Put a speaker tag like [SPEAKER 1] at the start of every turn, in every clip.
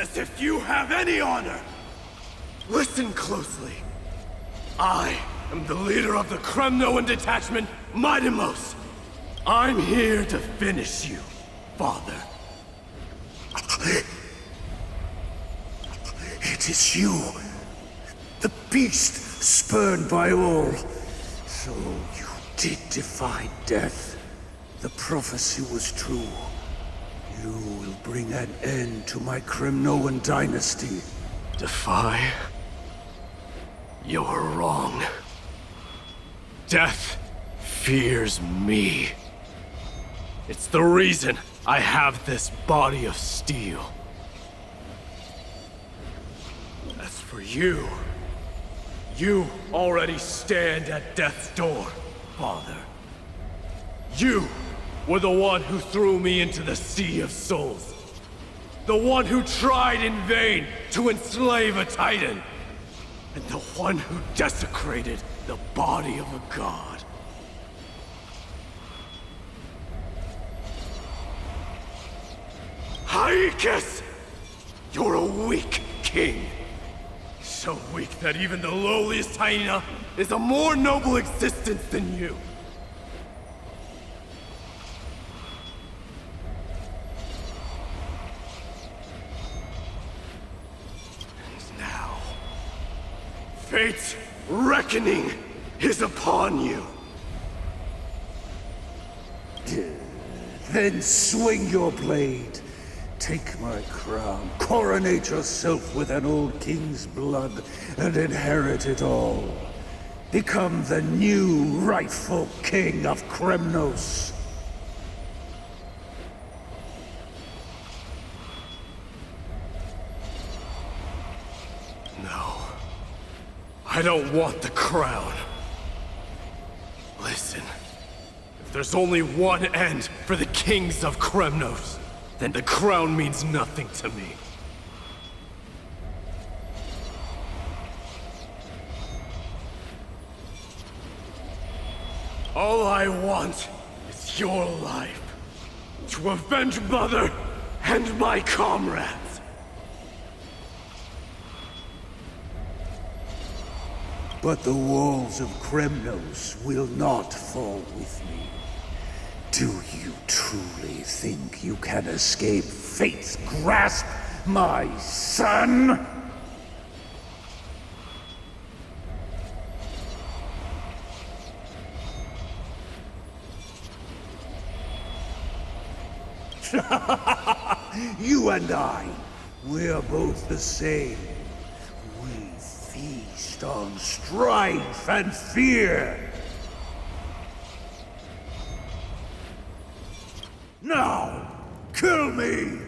[SPEAKER 1] As if you have any honor! Listen closely. I am the leader of the Kremnoan detachment, Mydei. I'm here to finish you, Father.
[SPEAKER 2] It is you, the beast spurned by all. So you did defy death. The prophecy was true. You will bring an end to my Kremnoan dynasty.
[SPEAKER 1] Defy? You're wrong. Death fears me. It's the reason I have this body of steel. As for you, you already stand at death's door, Father. You were the one who threw me into the Sea of Souls. The one who tried in vain to enslave a Titan. And the one who desecrated the body of a god. Hyakis! You're a weak king. So weak that even the lowliest hyena is a more noble existence than you. And now, fate's reckoning is upon you.
[SPEAKER 2] Then swing your blade. Take my crown, coronate yourself with an old king's blood, and inherit it all. Become the new rightful king of Kremnos.
[SPEAKER 1] No. I don't want the crown. Listen. If there's only one end for the kings of Kremnos, then the crown means nothing to me. All I want is your life. To avenge Mother and my comrades.
[SPEAKER 2] But the walls of Kremnos will not fall with me. Do you truly think you can escape fate's grasp, my son? You and I, we're both the same. We feast on strife and fear. Now, kill me!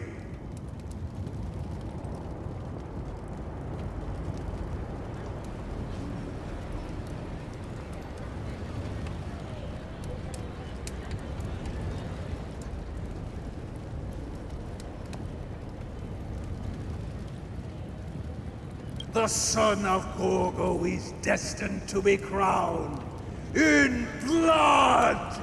[SPEAKER 2] The son of Gorgo is destined to be crowned in blood!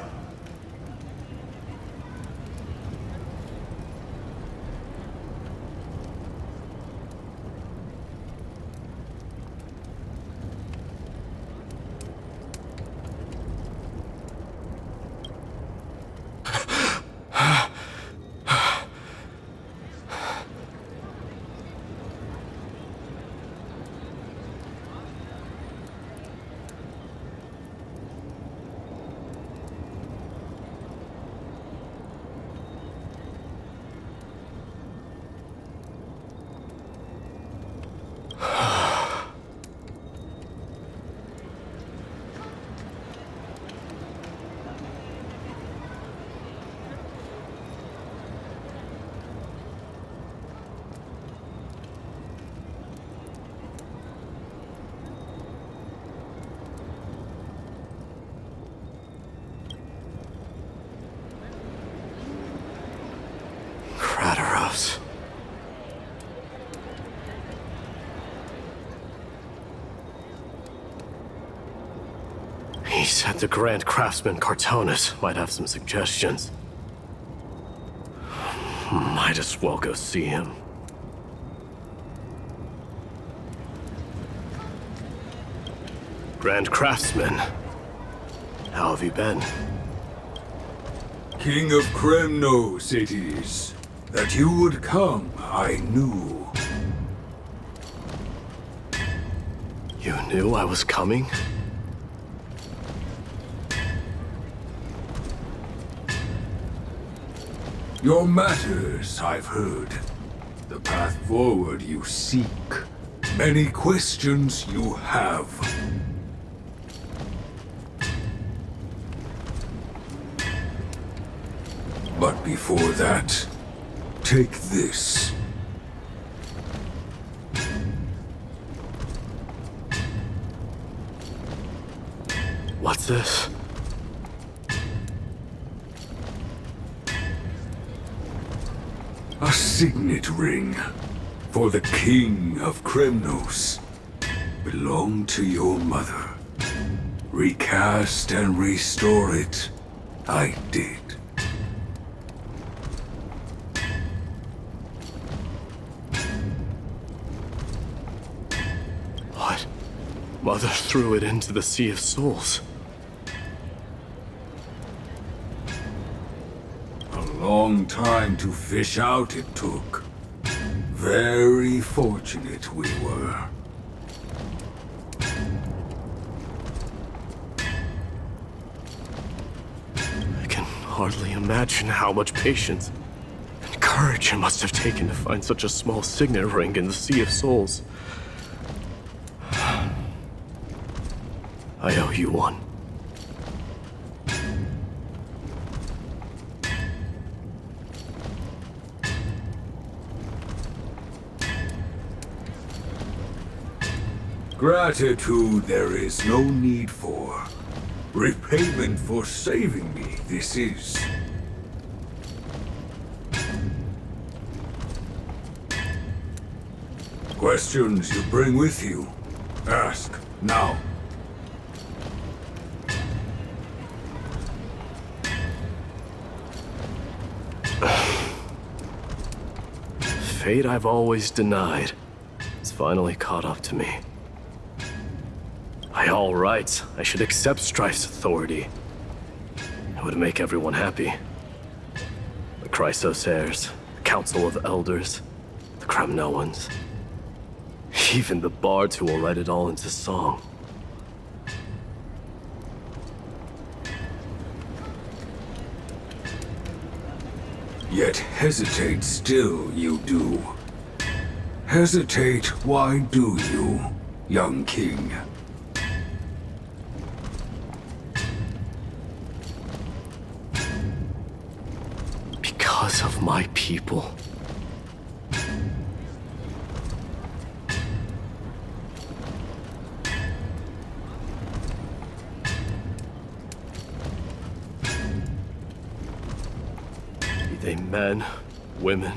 [SPEAKER 1] He said the Grand Craftsman Cartonus might have some suggestions. Might as well go see him. Grand Craftsman. How have you been?
[SPEAKER 2] King of Kremnos it is. That you would come, I knew.
[SPEAKER 1] You knew I was coming?
[SPEAKER 2] Your matters, I've heard. The path forward you seek. Many questions you have. But before that, take this.
[SPEAKER 1] What's this?
[SPEAKER 2] A signet ring for the King of Kremnos. Belonged to your mother. Recast and restore it. I did.
[SPEAKER 1] What? Mother threw it into the Sea of Souls.
[SPEAKER 2] A long time to fish out it took. Very fortunate we were.
[SPEAKER 1] I can hardly imagine how much patience and courage it must have taken to find such a small signet ring in the Sea of Souls. I owe you one.
[SPEAKER 2] Gratitude there is no need for. Repayment for saving me, this is. Questions you bring with you? Ask, now.
[SPEAKER 1] Fate I've always denied has finally caught up to me. By all rights, I should accept Strife's authority. It would make everyone happy. The Chrysos heirs, the Council of Elders, the Kremnoans, even the bards who will write it all into song.
[SPEAKER 2] Yet hesitate still you do. Hesitate, why do you, young king?
[SPEAKER 1] Because of my people. Be they men, women,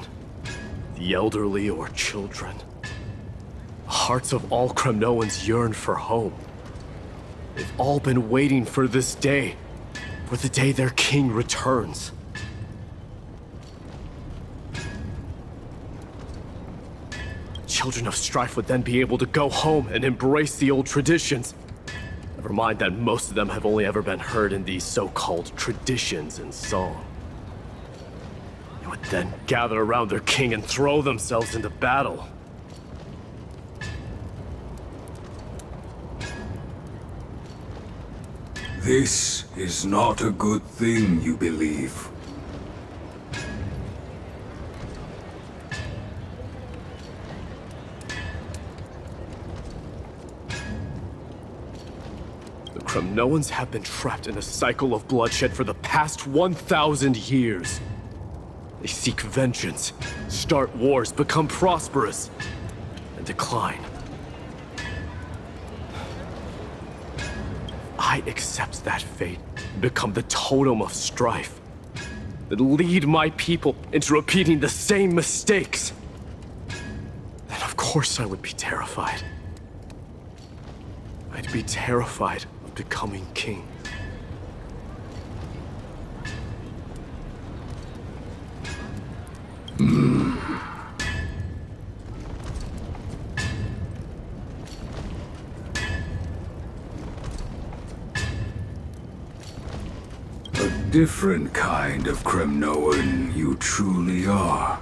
[SPEAKER 1] the elderly or children. The hearts of all Kremnoans yearn for home. They've all been waiting for this day, for the day their king returns. Children of Strife would then be able to go home and embrace the old traditions. Never mind that most of them have only ever been heard in these so-called traditions in song. They would then gather around their king and throw themselves into battle.
[SPEAKER 2] This is not a good thing, you believe.
[SPEAKER 1] The Kremnoans have been trapped in a cycle of bloodshed for the past 1,000 years. They seek vengeance, start wars, become prosperous, and decline. I accept that fate and become the totem of strife that lead my people into repeating the same mistakes. Then of course I would be terrified. I'd be terrified of becoming king.
[SPEAKER 2] Different kind of Kremnoan you truly are.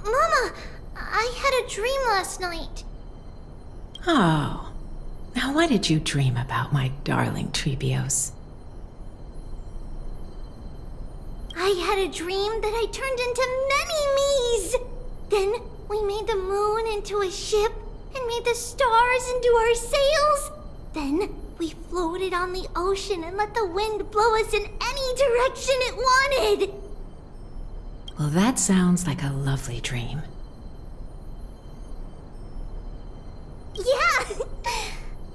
[SPEAKER 3] Mama, I had a dream last night.
[SPEAKER 4] Oh, now what did you dream about, my darling Trebios?
[SPEAKER 3] I had a dream that I turned into many me's. Then we made the moon into a ship and made the stars into our sails. Then we floated on the ocean and let the wind blow us in any direction it wanted.
[SPEAKER 4] Well, that sounds like a lovely dream.
[SPEAKER 3] Yeah!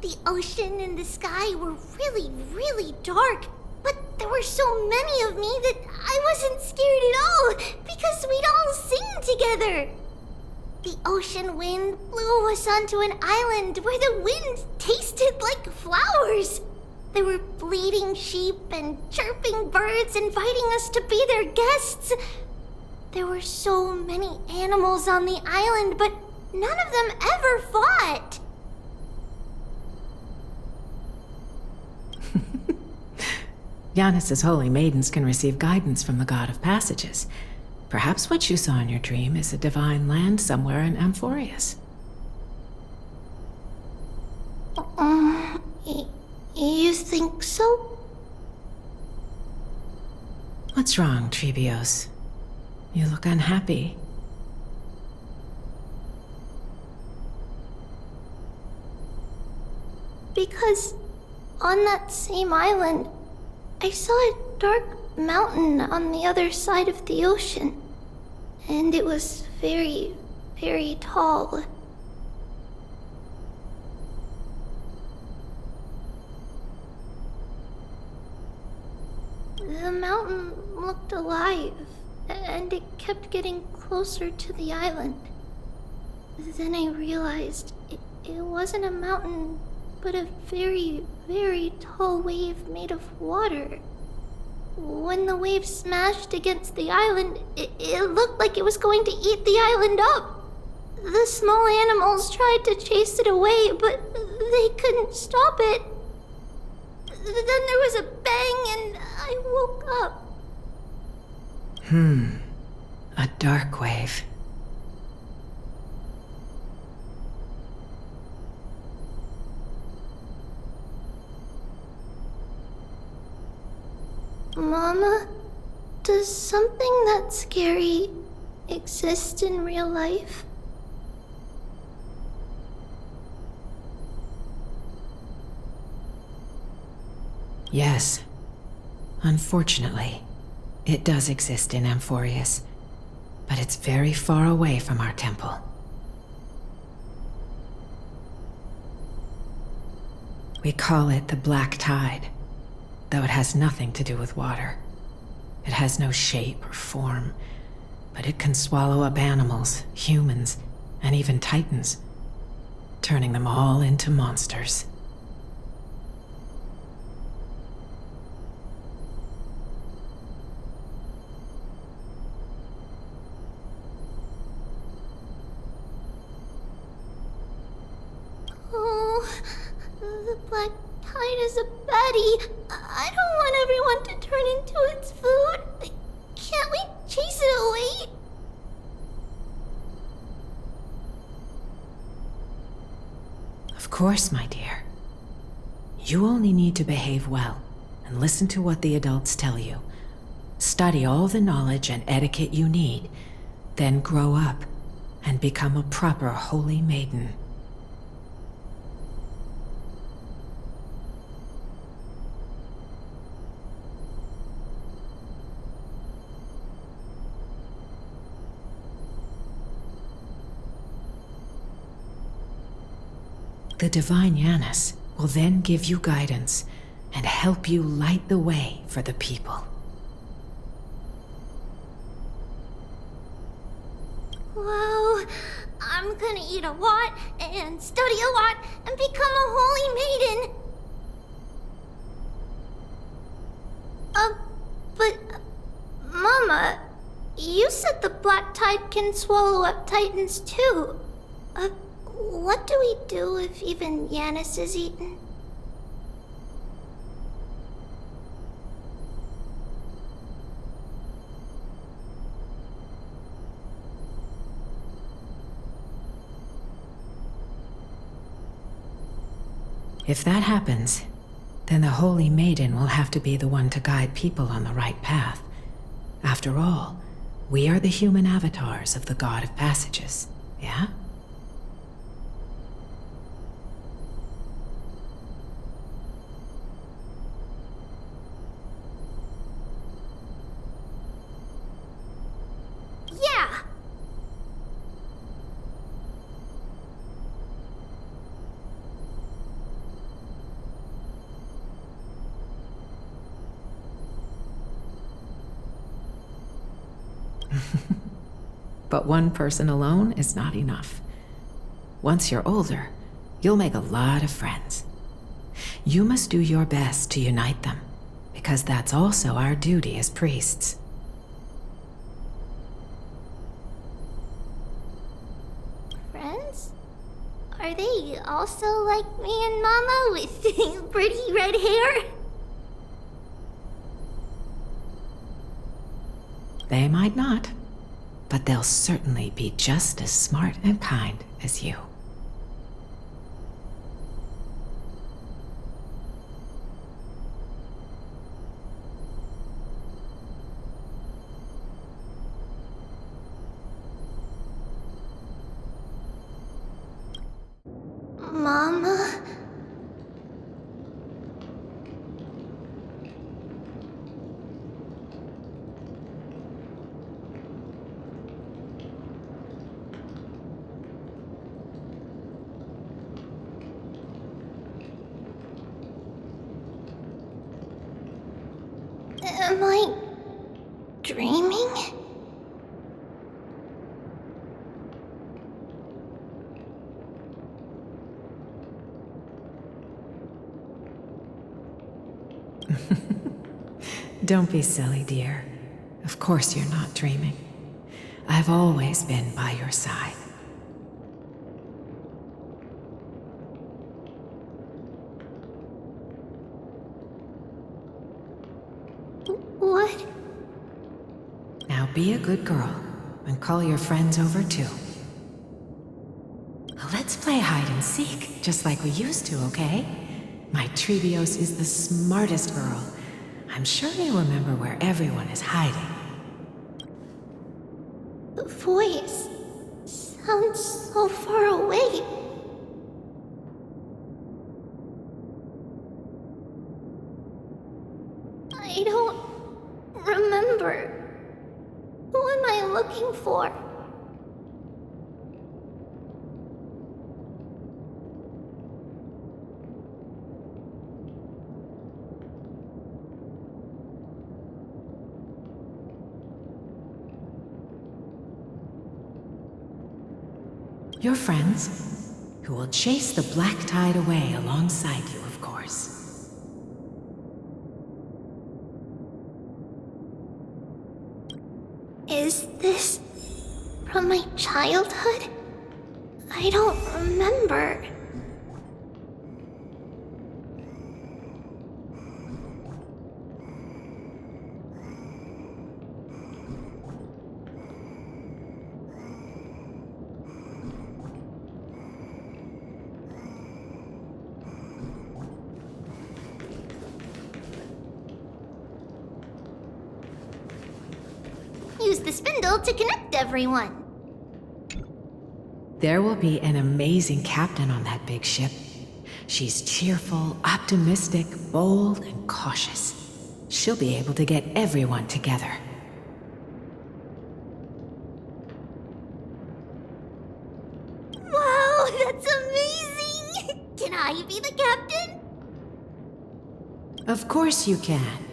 [SPEAKER 3] The ocean and the sky were really, really dark, but there were so many of me that I wasn't scared at all because we'd all sing together. The ocean wind blew us onto an island where the wind tasted like flowers. There were bleating sheep and chirping birds inviting us to be their guests. There were so many animals on the island, but none of them ever fought.
[SPEAKER 4] Giannis's holy maidens can receive guidance from the god of passages. Perhaps what you saw in your dream is a divine land somewhere in Amphorius.
[SPEAKER 3] You think so?
[SPEAKER 4] What's wrong, Trebios? You look unhappy.
[SPEAKER 3] Because on that same island, I saw a dark mountain on the other side of the ocean. And it was very, very tall. The mountain looked alive, and it kept getting closer to the island. Then I realized it wasn't a mountain, but a very, very tall wave made of water. When the wave smashed against the island, it looked like it was going to eat the island up. The small animals tried to chase it away, but they couldn't stop it. Then there was a bang and I woke up.
[SPEAKER 4] A dark wave.
[SPEAKER 3] Mama, does something that scary exist in real life?
[SPEAKER 4] Yes. Unfortunately, it does exist in Amphorius, but it's very far away from our temple. We call it the Black Tide, though it has nothing to do with water. It has no shape or form, but it can swallow up animals, humans, and even titans, turning them all into monsters.
[SPEAKER 3] Oh, the Black Tide is a baddie. I don't want everyone to turn into its food. Can't we chase it away?
[SPEAKER 4] Of course, my dear. You only need to behave well and listen to what the adults tell you. Study all the knowledge and etiquette you need, then grow up and become a proper holy maiden. The divine Giannis will then give you guidance and help you light the way for the people.
[SPEAKER 3] gonna eat a lot, and study a lot, and become a holy maiden. But... Mama, you said the black tide can swallow up titans too. What do we do if even Yanis is eaten?
[SPEAKER 4] If that happens, then the Holy Maiden will have to be the one to guide people on the right path. After all, we are the human avatars of the God of Passages, yeah?
[SPEAKER 3] Yeah!
[SPEAKER 4] But one person alone is not enough. Once you're older, you'll make a lot of friends. You must do your best to unite them, because that's also our duty as priests.
[SPEAKER 3] Friends? Are they also like me and Mama with pretty red hair?
[SPEAKER 4] They might not, but they'll certainly be just as smart and kind as you.
[SPEAKER 3] Mama? Am I dreaming?
[SPEAKER 4] Don't be silly, dear. Of course you're not dreaming. I've always been by your side.
[SPEAKER 3] What?
[SPEAKER 4] Now be a good girl and call your friends over too. Let's play hide and seek, just like we used to, okay? My Trebios is the smartest girl. I'm sure you remember where everyone is hiding.
[SPEAKER 3] The voice sounds so far away. I don't remember. Who am I looking for?
[SPEAKER 4] Your friends, who will chase the black tide away alongside you, of course.
[SPEAKER 3] Is this from my childhood? I don't remember. Use the spindle to connect everyone.
[SPEAKER 4] There will be an amazing captain on that big ship. She's cheerful, optimistic, bold, and cautious. She'll be able to get everyone together.
[SPEAKER 3] Wow, that's amazing! Can I be the captain?
[SPEAKER 4] Of course you can.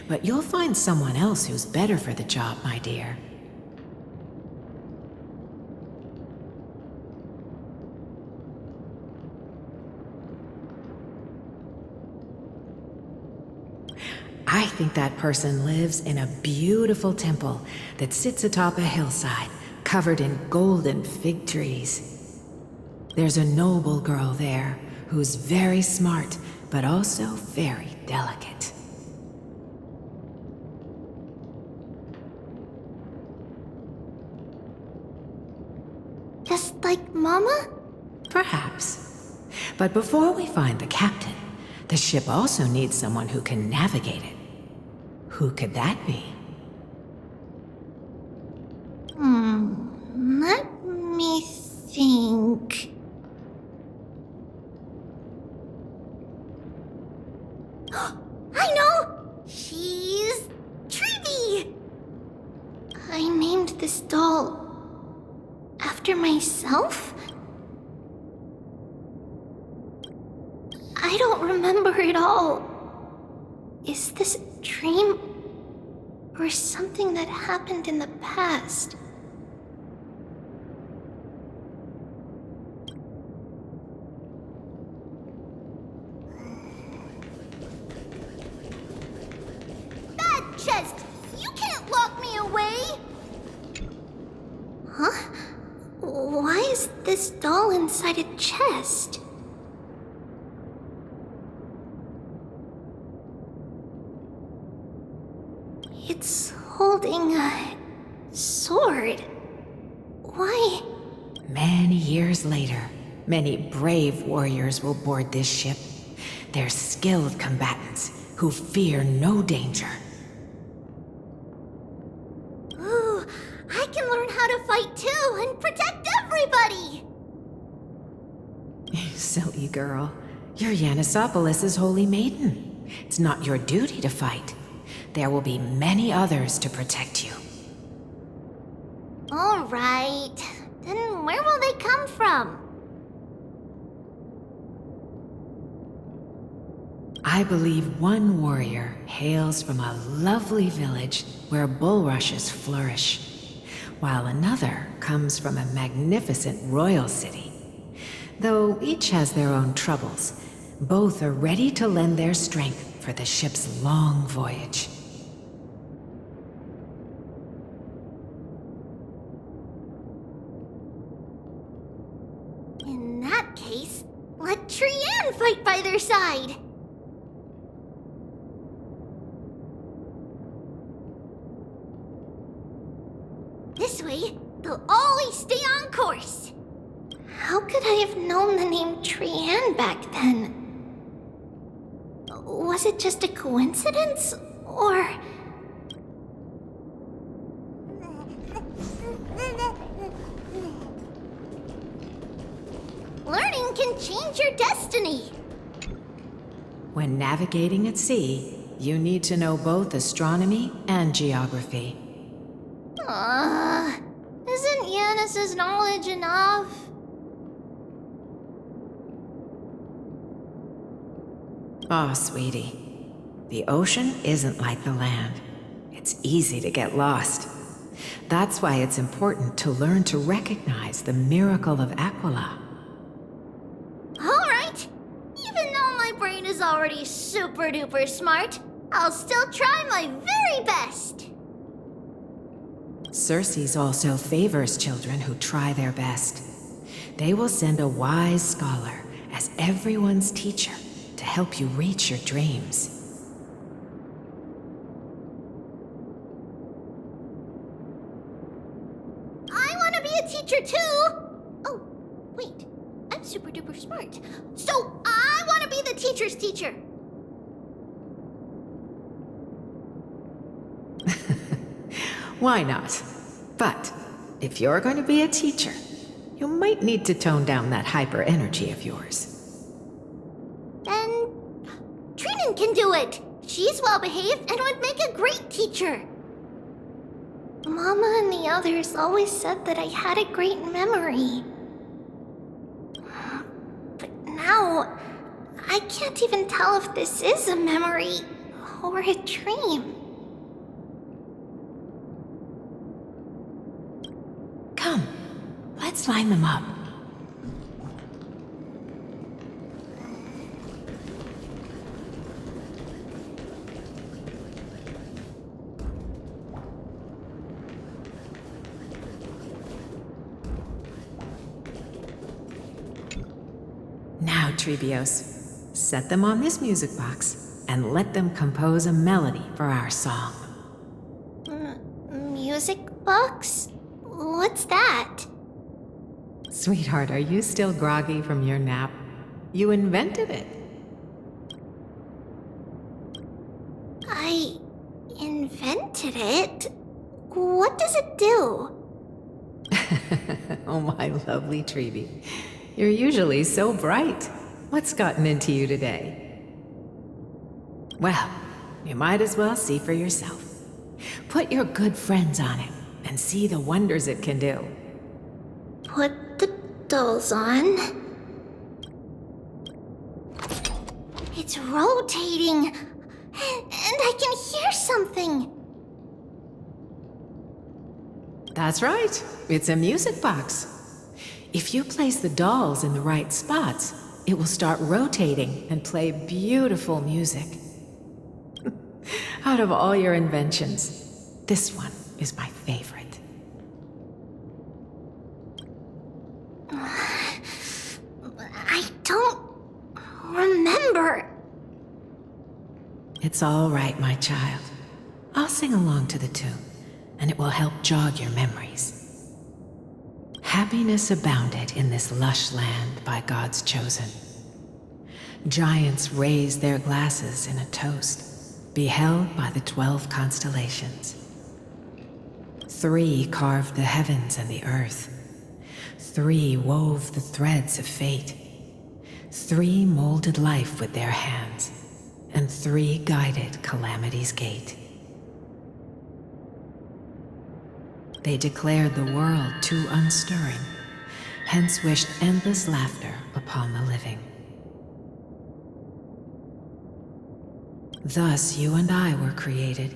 [SPEAKER 4] But you'll find someone else who's better for the job, my dear. I think that person lives in a beautiful temple that sits atop a hillside covered in golden fig trees. There's a noble girl there who's very smart, but also very delicate.
[SPEAKER 3] Just like Mama?
[SPEAKER 4] Perhaps. But before we find the captain, the ship also needs someone who can navigate it. Who could that be?
[SPEAKER 3] Let me think. I know! She's Treevy! I named this doll after myself? I don't remember it all. Is this a dream? Or something that happened in the past? That chest! You can't lock me away! Huh? Why is this doll inside a chest? It's holding a sword. Why?
[SPEAKER 4] Many years later, many brave warriors will board this ship. They're skilled combatants who fear no danger.
[SPEAKER 3] Ooh, I can learn how to fight too and protect everybody!
[SPEAKER 4] Silly girl. You're Yanisopoulos' holy maiden. It's not your duty to fight. There will be many others to protect you.
[SPEAKER 3] All right. Then where will they come from?
[SPEAKER 4] I believe one warrior hails from a lovely village where bulrushes flourish, while another comes from a magnificent royal city. Though each has their own troubles, both are ready to lend their strength for the ship's long voyage.
[SPEAKER 3] In that case, let Trianne fight by their side! This way, they'll always stay on course! How could I have known the name Trianne back then? Was it just a coincidence, or... Learning can change your destiny!
[SPEAKER 4] When navigating at sea, you need to know both astronomy and geography.
[SPEAKER 3] Isn't Yanis's knowledge enough?
[SPEAKER 4] Oh, sweetie. The ocean isn't like the land. It's easy to get lost. That's why it's important to learn to recognize the miracle of Aquila.
[SPEAKER 3] Alright! Even though my brain is already super duper smart, I'll still try my very best!
[SPEAKER 4] Circe also favors children who try their best. They will send a wise scholar as everyone's teacher to help you reach your dreams.
[SPEAKER 3] I want to be a teacher too! Oh, wait. I'm super duper smart. So I want to be the teacher's teacher!
[SPEAKER 4] Why not? But if you're going to be a teacher, you might need to tone down that hyper energy of yours.
[SPEAKER 3] Then Trinan can do it! She's well behaved and would make a great teacher! Mama and the others always said that I had a great memory. But now, I can't even tell if this is a memory or a dream.
[SPEAKER 4] Come, let's line them up. Trebios. Set them on this music box and let them compose a melody for our song.
[SPEAKER 3] Music box? What's that?
[SPEAKER 4] Sweetheart, are you still groggy from your nap? You invented it.
[SPEAKER 3] I invented it? What does it do?
[SPEAKER 4] Oh, my lovely Trebi. You're usually so bright. What's gotten into you today? Well, you might as well see for yourself. Put your good friends on it and see the wonders it can do.
[SPEAKER 3] Put the dolls on. It's rotating, and I can hear something.
[SPEAKER 4] That's right. It's a music box. If you place the dolls in the right spots, it will start rotating and play beautiful music. Out of all your inventions, this one is my favorite.
[SPEAKER 3] I don't remember.
[SPEAKER 4] It's all right, my child. I'll sing along to the tune, and it will help jog your memories. Happiness abounded in this lush land by God's chosen. Giants raised their glasses in a toast, beheld by the 12 constellations. 3 carved the heavens and the earth. 3 wove the threads of fate. 3 molded life with their hands, and 3 guided calamity's gate. They declared the world too unstirring, hence wished endless laughter upon the living. Thus you and I were created,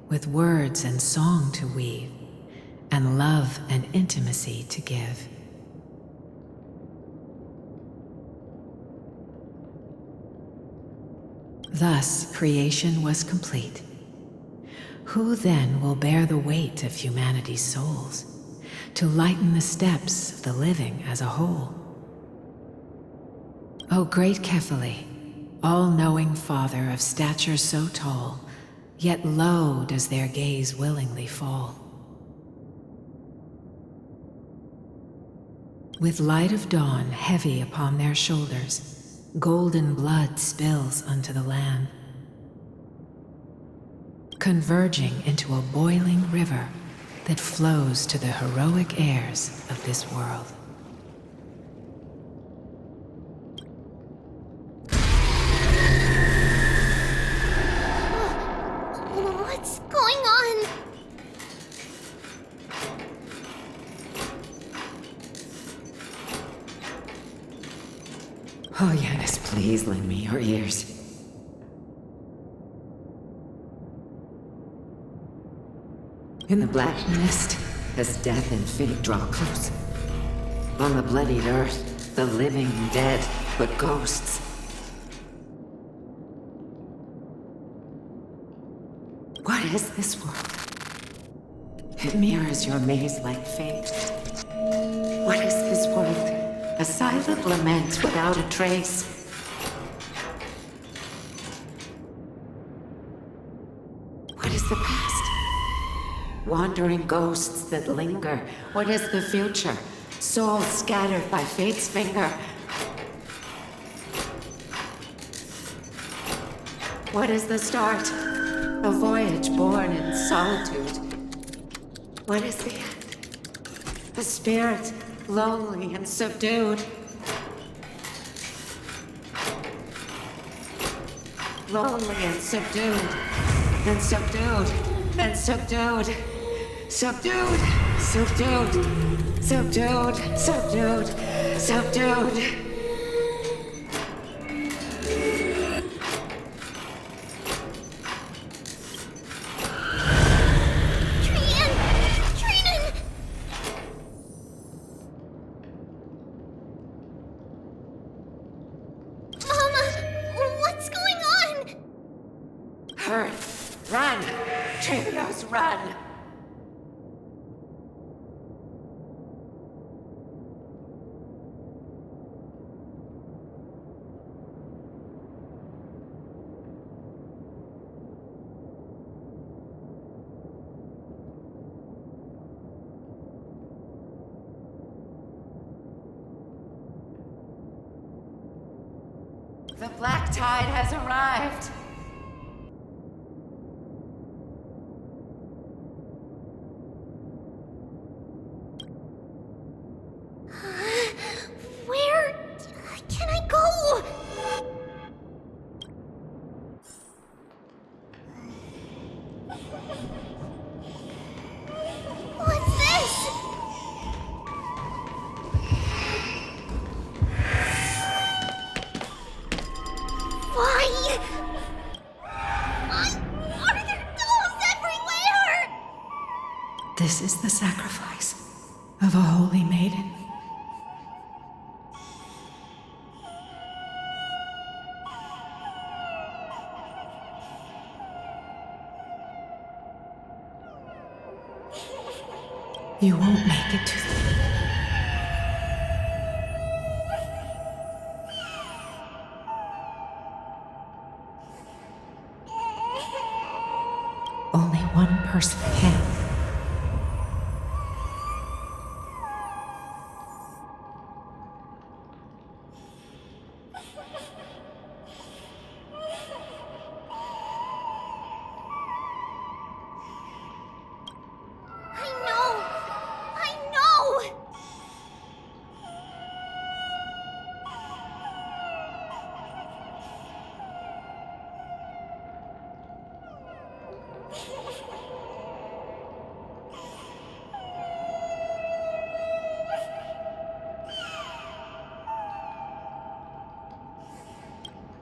[SPEAKER 4] with words and song to weave, and love and intimacy to give. Thus creation was complete. Who then will bear the weight of humanity's souls, to lighten the steps of the living as a whole? O great Kephili, all-knowing Father of stature so tall, yet low does their gaze willingly fall. With light of dawn heavy upon their shoulders, golden blood spills unto the land, converging into a boiling river that flows to the heroic heirs of this world.
[SPEAKER 3] What's going on?
[SPEAKER 4] Oh, Yanis, please lend me your ears. In the black mist, as death and fate draw close. On the bloodied earth, the living dead, but ghosts. What is this world? It mirrors your maze-like fate. What is this world? A silent lament without a trace. What is the past? Wandering ghosts that linger. What is the future? Souls scattered by fate's finger. What is the start? A voyage born in solitude. What is the end? A spirit, lonely and subdued. Lonely and subdued. And subdued. And subdued. Subdued. Subdued. Subdued. Subdued. Subdued. Run! Trebios, run! The black tide has arrived.
[SPEAKER 3] Where can I go? What's this? Why? Why are there dolls everywhere?
[SPEAKER 4] This is the sacrifice of a holy maiden. You won't make it to the... Only one person can.
[SPEAKER 3] I know!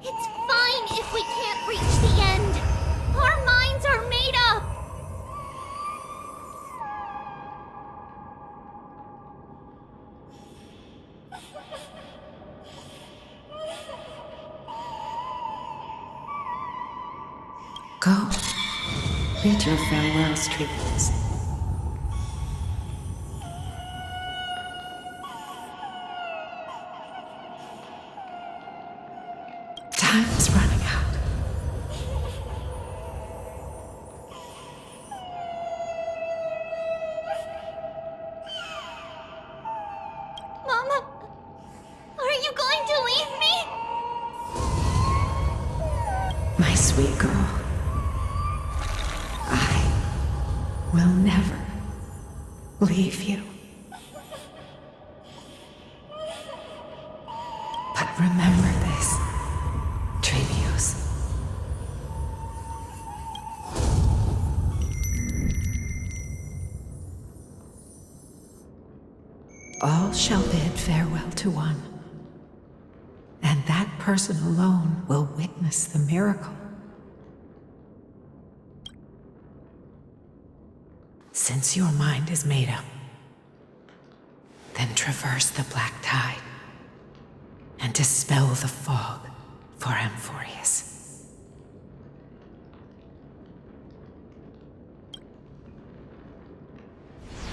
[SPEAKER 3] It's fine if we can't reach the end. Our minds are made up.
[SPEAKER 4] Go. Bid your farewells, Trees. Time's running out.
[SPEAKER 3] Mama, are you going to leave me?
[SPEAKER 4] My sweet girl. I will never leave you. But remember this, Trebius. All shall bid farewell to one, and that person alone will witness the miracle. Since your mind is made up, then traverse the black tide and dispel the fog for Amphorius.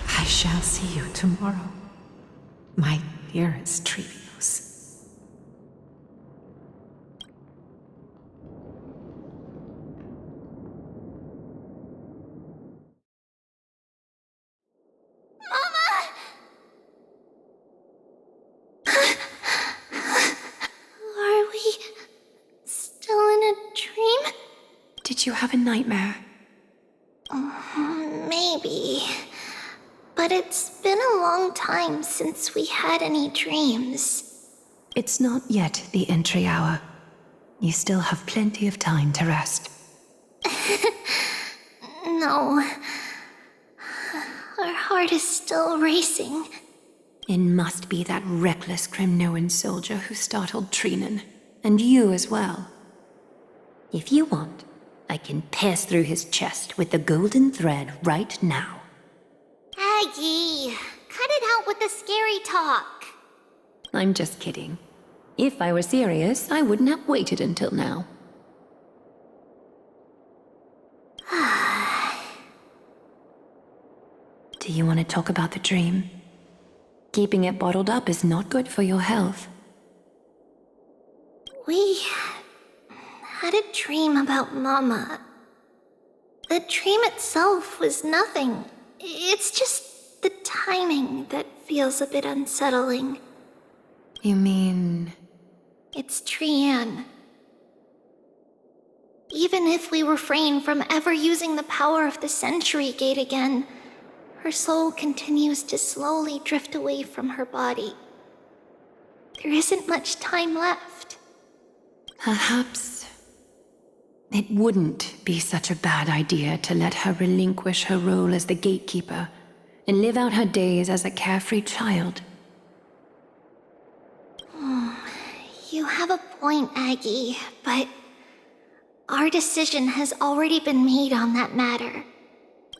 [SPEAKER 4] I shall see you tomorrow, my dearest Trebius.
[SPEAKER 3] Are we still in a dream?
[SPEAKER 5] Did you have a nightmare?
[SPEAKER 3] Maybe. But it's been a long time since we had any dreams.
[SPEAKER 5] It's not yet the entry hour. You still have plenty of time to rest.
[SPEAKER 3] No. Our heart is still racing.
[SPEAKER 5] It must be that reckless Kremnoan soldier who startled Trinan, and you as well. If you want, I can pierce through his chest with the golden thread right now.
[SPEAKER 3] Aggie, cut it out with the scary talk.
[SPEAKER 5] I'm just kidding. If I were serious, I wouldn't have waited until now. Do you want to talk about the dream? Keeping it bottled up is not good for your health.
[SPEAKER 3] We had a dream about Mama. The dream itself was nothing. It's just the timing that feels a bit unsettling.
[SPEAKER 5] You mean...
[SPEAKER 3] It's Trianne. Even if we refrain from ever using the power of the Century Gate again, her soul continues to slowly drift away from her body. There isn't much time left.
[SPEAKER 5] Perhaps it wouldn't be such a bad idea to let her relinquish her role as the gatekeeper and live out her days as a carefree child.
[SPEAKER 3] You have a point, Aggie, but our decision has already been made on that matter.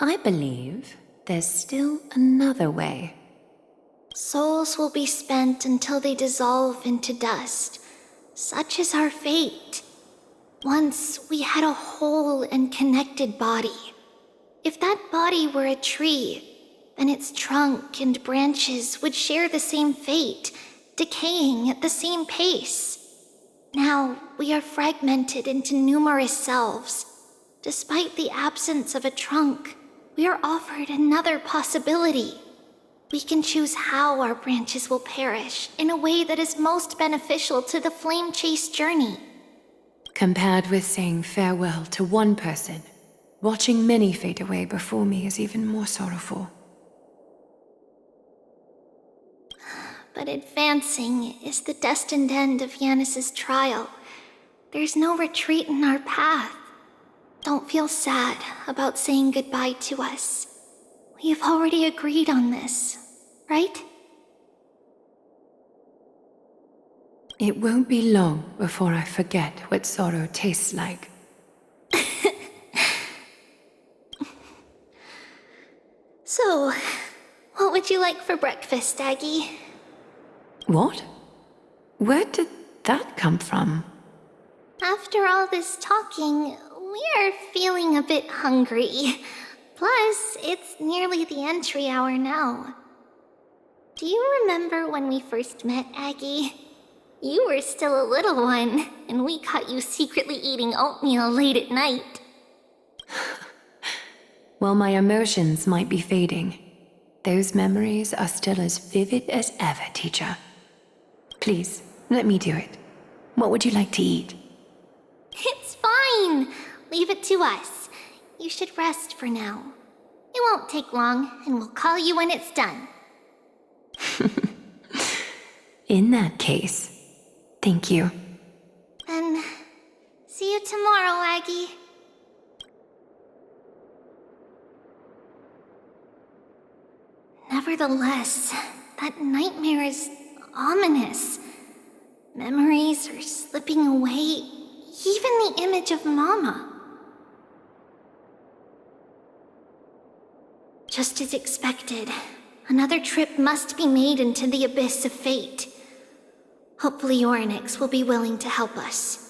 [SPEAKER 5] I believe there's still another way.
[SPEAKER 3] Souls will be spent until they dissolve into dust. Such is our fate. Once we had a whole and connected body. If that body were a tree, then its trunk and branches would share the same fate, decaying at the same pace. Now, we are fragmented into numerous selves. Despite the absence of a trunk, we are offered another possibility. We can choose how our branches will perish in a way that is most beneficial to the Flame Chase journey.
[SPEAKER 5] Compared with saying farewell to one person, watching many fade away before me is even more sorrowful.
[SPEAKER 3] But advancing is the destined end of Yanis's trial. There's no retreat in our path. Don't feel sad about saying goodbye to us. We have already agreed on this, right?
[SPEAKER 5] It won't be long before I forget what sorrow tastes like.
[SPEAKER 3] So, what would you like for breakfast, Aggie?
[SPEAKER 5] What? Where did that come from?
[SPEAKER 3] After all this talking, we are feeling a bit hungry. Plus, it's nearly the entry hour now. Do you remember when we first met, Aggie? You were still a little one, and we caught you secretly eating oatmeal late at night.
[SPEAKER 5] While my emotions might be fading, those memories are still as vivid as ever, teacher. Please, let me do it. What would you like to eat?
[SPEAKER 3] It's fine. Leave it to us. You should rest for now. It won't take long, and we'll call you when it's done.
[SPEAKER 5] In that case, thank you.
[SPEAKER 3] Then, see you tomorrow, Aggie. Nevertheless, that nightmare is ominous. Memories are slipping away, even the image of Mama. Just as expected, another trip must be made into the abyss of fate. Hopefully Orynyx will be willing to help us.